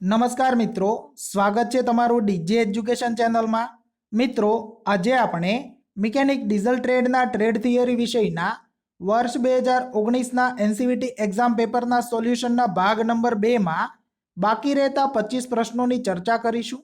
નમસ્કાર મિત્રો, સ્વાગત છે તમારું ડીજી એજ્યુકેશન ચેનલમાં। મિત્રો, આજે આપણે મિકેનિક ડીઝલ ટ્રેડના ટ્રેડ થિયરી વિષયના વર્ષ 2019ના એનસીવીટી એક્ઝામ પેપરના સોલ્યુશનના ભાગ નંબર 2માં બાકી રહેતા 25 પ્રશ્નોની ચર્ચા કરીશું।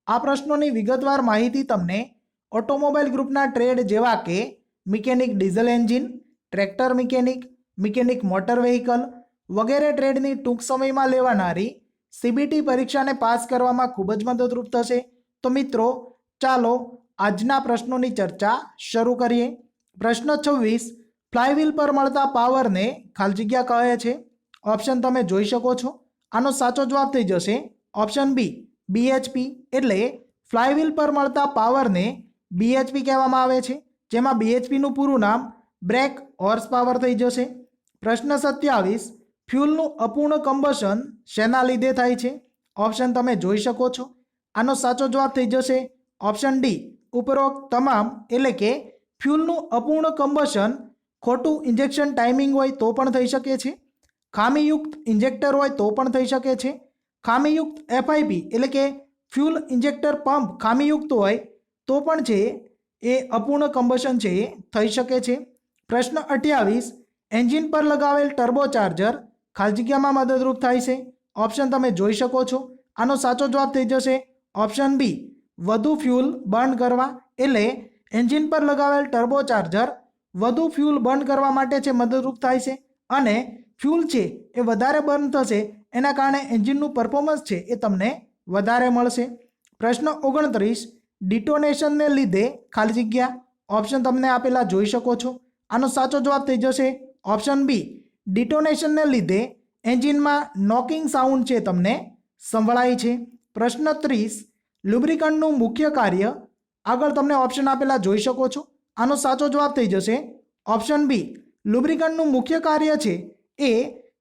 આ પ્રશ્નોની વિગતવાર માહિતી તમને ઓટોમોબાઈલ ગ્રુપના ટ્રેડ જેવા કે mechanic diesel engine, tractor mechanic, mechanic motor vehicle વગેરે ટ્રેડની ટૂંક સમયમાં લેવાનારી સીબીટી પરીક્ષાને પાસ કરવામાં ખૂબ જ મદદરૂપ થશે। તો મિત્રો, ચાલો આજના પ્રશ્નોની ચર્ચા શરૂ કરીએ। પ્રશ્ન 26, ફ્લાયવ્હીલ પર મળતા પાવરને ખાલી જગ્યા કહે છે। ઓપ્શન તમે જોઈ શકો છો। આનો સાચો જવાબ થઈ જશે ઓપ્શન બી, બીએચપી। એટલે ફ્લાયવ્હીલ પર મળતા પાવરને બીએચપી કહેવામાં આવે છે, જેમાં બીએચપીનું પૂરું નામ બ્રેક હોર્સ પાવર થઈ જશે। પ્રશ્ન 27, ફ્યુલનું અપૂર્ણ કમ્બશન શેના લીધે થાય છે? ઓપ્શન તમે જોઈ શકો છો। આનો સાચો જવાબ થઈ જશે ઓપ્શન ડી, ઉપરોક્ત તમામ। એટલે કે ફ્યુલનું અપૂર્ણ કમ્બશન ખોટું ઇન્જેક્શન ટાઈમિંગ હોય તો પણ થઈ શકે છે, ખામીયુક્ત ઇન્જેક્ટર હોય તો પણ થઈ શકે છે, ખામીયુક્ત એફઆઈપી એટલે કે ફ્યુલ ઇન્જેક્ટર પંપ ખામીયુક્ત હોય તો પણ છે એ અપૂર્ણ કમ્બશન છે એ થઈ શકે છે। પ્રશ્ન 28, એન્જિન પર લગાવેલ ટર્બોચાર્જર ખાલી જગ્યામાં મદદરૂપ થાય છે। ઓપ્શન તમે જોઈ શકો છો। આનો સાચો જવાબ થઈ જશે ઓપ્શન બી, વધુ ફ્યુલ બર્ન કરવા। એટલે એન્જિન પર લગાવેલ ટર્બોચાર્જર વધુ ફ્યુલ બર્ન કરવા માટે છે મદદરૂપ થાય છે, અને ફ્યુલ છે એ વધારે બર્ન થશે, એના કારણે એન્જિનનું પરફોર્મન્સ છે એ તમને વધારે મળશે। પ્રશ્ન 29, ડિટોનેશનને લીધે ખાલી જગ્યા। ઓપ્શન તમને આપેલા જોઈ શકો છો। આનો સાચો જવાબ થઈ જશે ઓપ્શન બી, ડિટોનેશનને લીધે એન્જિનમાં નોકિંગ સાઉન્ડ છે તમને સંભળાય છે। પ્રશ્ન 30, લુબ્રિકન્ટનું મુખ્ય કાર્ય। આગળ તમને ઓપ્શન આપેલા જોઈ શકો છો। આનો સાચો જવાબ થઈ જશે ઓપ્શન બી, લુબ્રિકન્ટનું મુખ્ય કાર્ય છે એ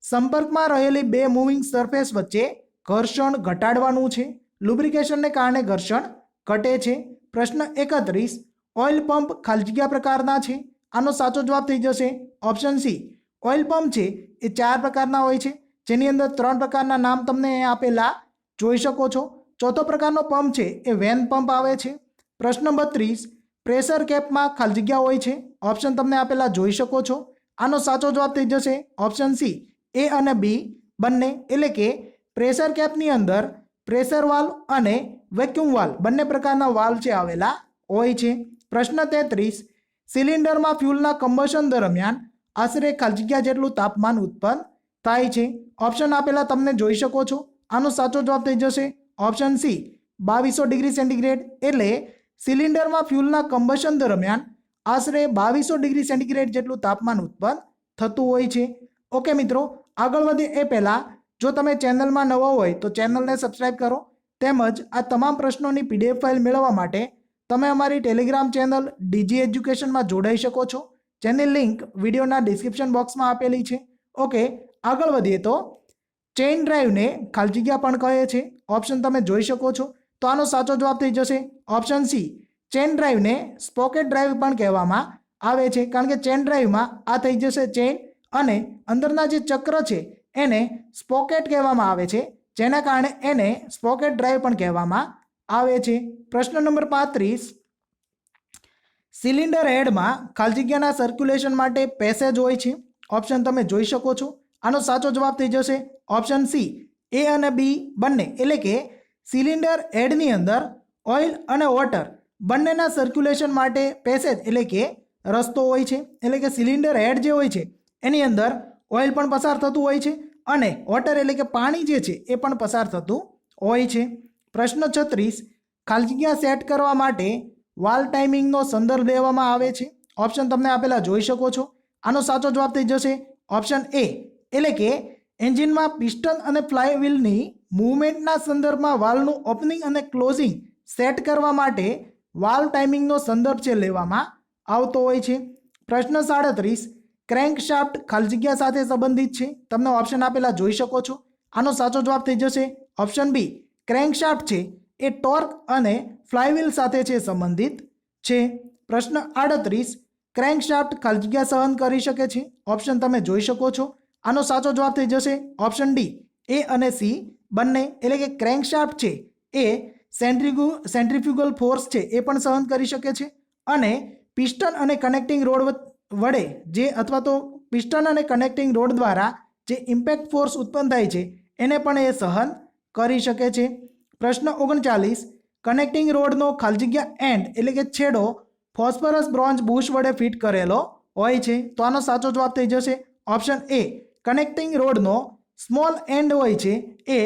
સંપર્કમાં રહેલી બે મૂવિંગ સરફેસ વચ્ચે ઘર્ષણ ઘટાડવાનું છે। લુબ્રિકેશનને કારણે ઘર્ષણ ઘટે છે। પ્રશ્ન 31, ઓઇલ પંપ ખાલી જગ્યા પ્રકારના છે। આનો સાચો જવાબ થઈ જશે ઓપ્શન સી, ઓઇલ પંપ છે એ 4 પ્રકારના હોય છે, જેની અંદર 3 પ્રકારના નામ તમને આપેલા જોઈ શકો છો। ચોથો પ્રકારનો પંપ છે એ વેન પંપ આવે છે। પ્રશ્ન 32, પ્રેશર કેપમાં ખાલી જગ્યા હોય છે। ઓપ્શન તમને આપેલા જોઈ શકો છો। આનો સાચો જવાબ થઈ જશે ઓપ્શન સી, એ અને બી બંને। એટલે કે પ્રેશર કેપની અંદર પ્રેશર વાલ્વ અને વેક્યુમ વાલ્વ બંને પ્રકારના વાલ્વ છે આવેલા હોય છે। પ્રશ્ન 33, સિલિન્ડરમાં ફ્યુલના કમ્બશન દરમિયાન આશરે ખાલી જગ્યા જેટલું તાપમાન ઉત્પન્ન થાય છે। ઓપ્શન આપેલા તમને જોઈ શકો છો। આનો સાચો જવાબ થઈ જશે ઓપ્શન સી, 2200 ડિગ્રી સેન્ટીગ્રેડ। એટલે સિલિન્ડરમાં ફ્યુલના કમ્બશન દરમિયાન આશરે 2200 ડિગ્રી સેન્ટીગ્રેડ જેટલું તાપમાન ઉત્પન્ન થતું હોય છે। ઓકે મિત્રો, આગળ વધીએ એ પહેલાં જો તમે ચેનલમાં નવા હોય તો ચેનલને સબસ્ક્રાઈબ કરો, તેમજ આ તમામ પ્રશ્નોની પીડીએફ ફાઇલ મેળવવા માટે તમે અમારી ટેલિગ્રામ ચેનલ ડીજી એજ્યુકેશનમાં જોડાઈ શકો છો, જેની લિંક વિડીયોના ડિસ્ક્રિપ્શન બોક્સમાં આપેલી છે। ઓકે, આગળ વધીએ તો ચેઇન ડ્રાઈવને ખાલી જગ્યા પણ કહે છે। ઓપ્શન તમે જોઈ શકો છો। તો આનો સાચો જવાબ થઈ જશે ઓપ્શન સી, ચેઇન ડ્રાઈવને સ્પોકેટ ડ્રાઈવ પણ કહેવામાં આવે છે, કારણ કે ચેઇન ડ્રાઈવમાં આ થઈ જશે ચેઇન અને અંદરના જે ચક્ર છે એને સ્પોકેટ કહેવામાં આવે છે, જેના કારણે એને સ્પોકેટ ડ્રાઈવ પણ કહેવામાં આવે છે। પ્રશ્ન નંબર 35, સિલિન્ડર હેડમાં ખાલી જગ્યાના સર્ક્યુલેશન માટે પેસેજ હોય છે। ઓપ્શન તમે જોઈ શકો છો। આનો સાચો જવાબ થઈ જશે ઓપ્શન સી, એ અને બી બંને। એટલે કે સિલિન્ડર હેડની અંદર ઓઇલ અને વોટર બંનેના સર્ક્યુલેશન માટે પેસેજ એટલે કે રસ્તો હોય છે। એટલે કે સિલિન્ડર હેડ જે હોય છે એની અંદર ઓઇલ પણ પસાર થતું હોય છે અને વોટર એટલે કે પાણી જે છે એ પણ પસાર થતું હોય છે। પ્રશ્ન 36, ખાલી જગ્યા સેટ કરવા માટે વાલ્વ ટાઈમિંગનો સંદર્ભ લેવામાં આવે છે। ઓપ્શન તમને આપેલા જોઈ શકો છો। આનો સાચો જવાબ થઈ જશે ઓપ્શન એ, એટલે કે એન્જિનમાં પિસ્ટન અને ફ્લાયવ્હીલની મૂવમેન્ટના સંદર્ભમાં વાલ્વનું ઓપનિંગ અને ક્લોઝિંગ સેટ કરવા માટે વાલ્વ ટાઈમિંગનો સંદર્ભ છે લેવામાં આવતો હોય છે। પ્રશ્ન 37, ક્રેન્ક શાફ્ટ ખાલી જગ્યા સાથે સંબંધિત છે। તમને ઓપ્શન આપેલા જોઈ શકો છો। આનો સાચો જવાબ થઈ જશે ઓપ્શન બી, ક્રેન્ક શાફ્ટ છે એ ટોર્ક અને ફ્લાયવ્હીલ સાથે છે સંબંધિત છે। પ્રશ્ન 38, ક્રેન્ક શાફ્ટ ખાલી જગ્યા સહન કરી શકે છે। ઓપ્શન તમે જોઈ શકો છો। આનો સાચો જવાબ થઈ જશે ઓપ્શન ડી, એ અને સી બંને એટલે કે ક્રેન્કશાફ્ટ છે એ સેન્ટ્રીફ્યુગલ ફોર્સ છે એ પણ સહન કરી શકે છે અને પિસ્ટન અને કનેક્ટિંગ રોડ વડે જે અથવા તો પિસ્ટન અને કનેક્ટિંગ રોડ દ્વારા જે ઇમ્પેક્ટ ફોર્સ ઉત્પન્ન થાય છે એને પણ એ સહન કરી શકે છે. પ્રશ્ન 39 કનેક્ટિંગ રોડનો ખાલી જગ્યા એન્ડ એટલે કે છેડો ફોસ્ફરસ બ્રોન્ઝ બુશ વડે ફિટ કરેલો હોય છે. તો આનો સાચો જવાબ થઈ જશે ઓપ્શન એ. કનેક્ટિંગ રોડનો સ્મોલ એન્ડ હોય છે એ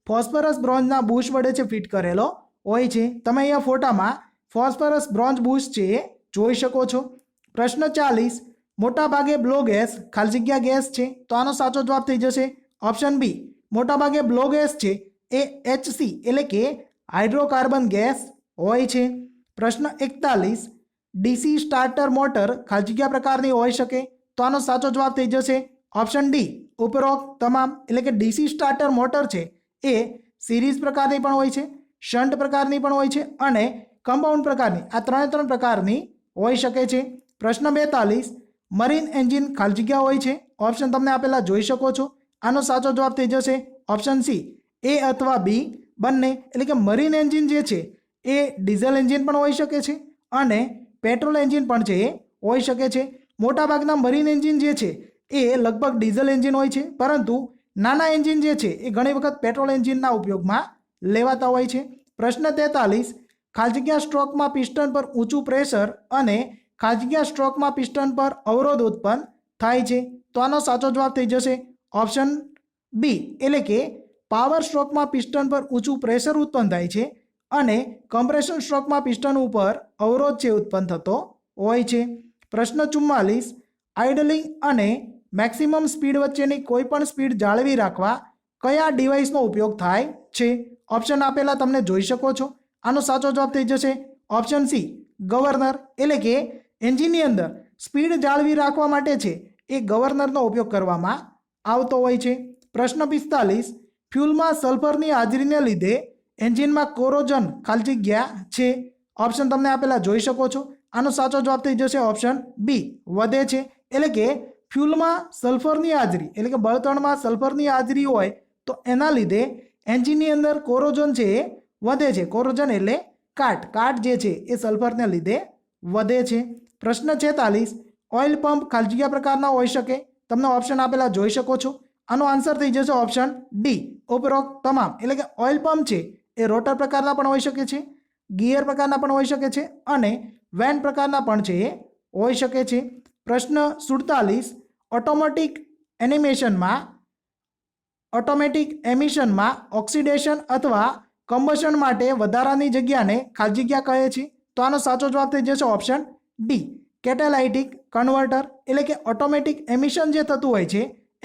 ફોસ્ફરસ બ્રોન્ઝના બુશ વડે છે ફિટ કરેલો હોય છે. તમે અહીંયા ફોટામાં ફોસ્ફરસ બ્રોન્ઝ બુશ છે એ જોઈ શકો છો. પ્રશ્ન 40 મોટાભાગે બ્લો ગેસ ખાલી જગ્યા ગેસ છે. તો આનો સાચો જવાબ થઈ જશે ઓપ્શન બી. મોટાભાગે બ્લો ગેસ છે એ HC એટલે કે હાઇડ્રોકાર્બન ગેસ હોય છે. પ્રશ્ન 41 DC સ્ટાર્ટર મોટર ખાલી જગ્યા પ્રકારની હોઈ શકે. તો આનો સાચો જવાબ થઈ જશે ઓપ્શન ડી. ઉપરોક્ત તમામ એટલે કે DC સ્ટાર્ટર મોટર છે એ સિરીઝ પ્રકારની પણ હોય છે, શન્ટ પ્રકારની પણ હોય છે અને કમ્પાઉન્ડ પ્રકારની, આ ત્રણ પ્રકારની હોઈ શકે છે. પ્રશ્ન 42 મરીન એન્જિન ખાલી જગ્યા હોય છે. ઓપ્શન તમને આપેલા જોઈ શકો છો. આનો સાચો જવાબ થઈ જશે ઓપ્શન સી. એ અથવા બી બંને એટલે કે મરીન એન્જિન જે છે એ ડીઝલ એન્જિન પણ હોઈ શકે છે અને પેટ્રોલ એન્જિન પણ છે એ હોઈ શકે છે. મોટાભાગના મરીન એન્જિન જે છે એ લગભગ ડીઝલ એન્જિન હોય છે, પરંતુ નાના એન્જિન જે છે એ ઘણી વખત પેટ્રોલ એન્જિનના ઉપયોગમાં લેવાતા હોય છે. પ્રશ્ન 43 ખાલી જગ્યા સ્ટ્રોકમાં પિસ્ટન પર ઊંચું પ્રેશર અને ખાલી જગ્યા સ્ટ્રોકમાં પિસ્ટન પર અવરોધ ઉત્પન્ન થાય છે. તો આનો સાચો જવાબ થઈ જશે ઓપ્શન બી એટલે કે પાવર સ્ટ્રોકમાં પિસ્ટન પર ઊંચું પ્રેશર ઉત્પન્ન થાય છે અને કમ્પ્રેશન સ્ટ્રોકમાં પિસ્ટન ઉપર અવરોધ છે ઉત્પન્ન થતો હોય છે. પ્રશ્ન 44 આઇડલિંગ અને મેક્સિમમ સ્પીડ વચ્ચેની કોઈ પણ સ્પીડ જાળવી રાખવા કયા ડિવાઇસનો ઉપયોગ થાય છે? ઓપ્શન આપેલા તમને જોઈ શકો છો. આનો સાચો જવાબ થઈ જશે ઓપ્શન સી. ગવર્નર એટલે કે એન્જિનની અંદર સ્પીડ જાળવી રાખવા માટે છે એ ગવર્નરનો ઉપયોગ કરવામાં આવતો હોય છે. પ્રશ્ન 45 ફ્યુલમાં સલ્ફરની હાજરીને લીધે એન્જિનમાં કોરોઝન ખાલી જગ્યા છે. ઓપ્શન તમને આપેલા જોઈ શકો છો. આનો સાચો જવાબ થઈ જશે ઓપ્શન બી. વધે છે એટલે કે ફ્યુલમાં સલ્ફરની હાજરી એટલે કે બળતણમાં સલ્ફરની હાજરી હોય તો એના લીધે એન્જિનની અંદર કોરોઝન છે એ વધે છે. કોરોઝન એટલે કાટ જે છે એ સલ્ફરને લીધે વધે છે. પ્રશ્ન 46 ઓઇલ પંપ ખાલી જગ્યા પ્રકારના હોઈ શકે. તમને ઓપ્શન આપેલા જોઈ શકો છો. આનો આન્સર થઈ જશે ઓપ્શન ડી. ઉપરોક્ત તમામ એટલે કે ઓઇલ પંપ છે એ રોટર પ્રકારના પણ હોઈ શકે છે, ગિયર પ્રકારના પણ હોઈ શકે છે અને વેન પ્રકારના પણ છે એ હોઈ શકે છે. પ્રશ્ન 47 ઓટોમેટિક એમિશનમાં ઓક્સિડેશન અથવા કમ્બશન માટે વધારાની જગ્યાને ખાલી જગ્યા કહે છે. તો આનો સાચો જવાબ થઈ જશે ઓપ્શન ડી. કેટેલાઇટિક કન્વર્ટર એટલે કે ઓટોમેટિક એમિશન જે થતું હોય છે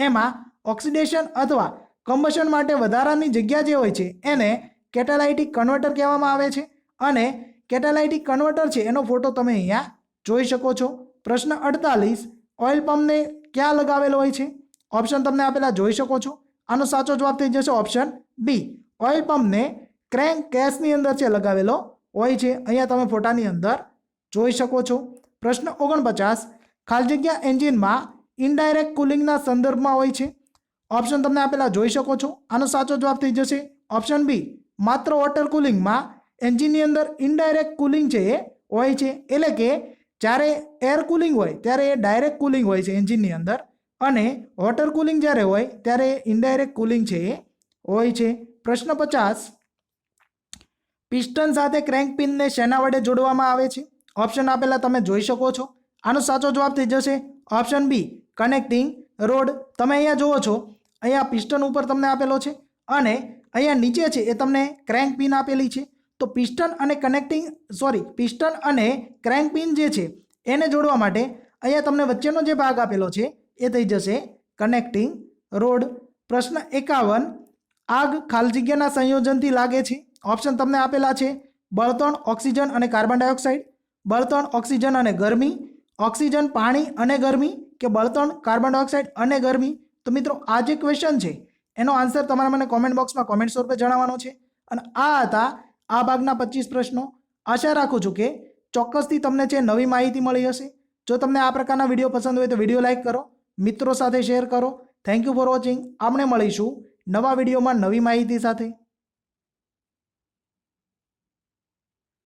એમાં ઓક્સિડેશન અથવા કમ્બશન માટે વધારાની જગ્યા જે હોય છે એને કેટેલાઇટિક કન્વર્ટર કહેવામાં આવે છે અને કેટેલાઇટિક કન્વર્ટર છે એનો ફોટો તમે અહીંયા જોઈ શકો છો. પ્રશ્ન 48 ઓઇલ પંપને ક્યાં લગાવેલો હોય છે? ઓપ્શન તમને આપેલા જોઈ શકો છો. આનો સાચો જવાબ થઈ જશે ઓપ્શન બી. ઓઇલ પંપને ક્રેન્ક કેસની અંદર છે લગાવેલો હોય છે. અહીંયા તમે ફોટાની અંદર જોઈ શકો છો. પ્રશ્ન 49 ખાલી જગ્યા એન્જિનમાં ઇનડાયરેક્ટ કુલિંગના સંદર્ભમાં હોય છે. ઓપ્શન તમને આપેલા જોઈ શકો છો. આનો સાચો જવાબ થઈ જશે ઓપ્શન બી. માત્ર વોટર કુલિંગમાં એન્જિનની અંદર ઇનડાયરેક્ટ કુલિંગ છે એ હોય છે. એટલે કે જ્યારે એર કુલિંગ હોય ત્યારે એ ડાયરેક્ટ કુલિંગ હોય છે એન્જિનની અંદર અને વોટર કુલિંગ જ્યારે હોય ત્યારે ઇનડાયરેક્ટ કુલિંગ છે એ હોય છે. પ્રશ્ન 50 પિસ્ટન સાથે ક્રેન્ક પિનને શેના વડે જોડવામાં આવે છે? ઓપ્શન આપેલા તમે જોઈ શકો છો. આનો સાચો જવાબ થઈ જશે ઓપ્શન બી. Connecting road. તમે અહીંયા જુઓ છો, અહીંયા પિસ્ટન ઉપર તમને આપેલો છે અને અહીંયા નીચે છે એ તમને ક્રેન્ક પિન આપેલી છે. તો પિસ્ટન અને ક્રેન્ક પિન જે છે એને જોડવા માટે અહીંયા તમને વચ્ચેનો જે ભાગ આપેલો છે એ થઈ જશે કનેક્ટિંગ રોડ. પ્રશ્ન 51 આગ ખાલી જગ્યાના સંયોજનથી લાગે છે. ઓપ્શન તમને આપેલા છે બળતણ ઓક્સિજન અને કાર્બન ડાયોક્સાઇડ, બળતણ ઓક્સિજન અને ગરમી, ઓક્સિજન પાણી અને ગરમી કે બળતણ કાર્બન ડાયોક્સાઇડ અને ગરમી. તો મિત્રો આ જે ક્વેશ્ચન છે એનો આન્સર તમારે મને કોમેન્ટ બોક્સમાં કોમેન્ટ સ્વરૂપે જણાવવાનો છે. અને આ હતા આ ભાગના 25 પ્રશ્નો. આશા રાખું છું કે ચોક્કસથી તમને છે નવી માહિતી મળી હશે. જો તમને આ પ્રકારના વિડીયો પસંદ હોય તો વિડીયો લાઇક કરો, મિત્રો સાથે શેર કરો. Thank you for watching. આપણે મળીશું નવા વિડીયોમાં નવી માહિતી સાથે.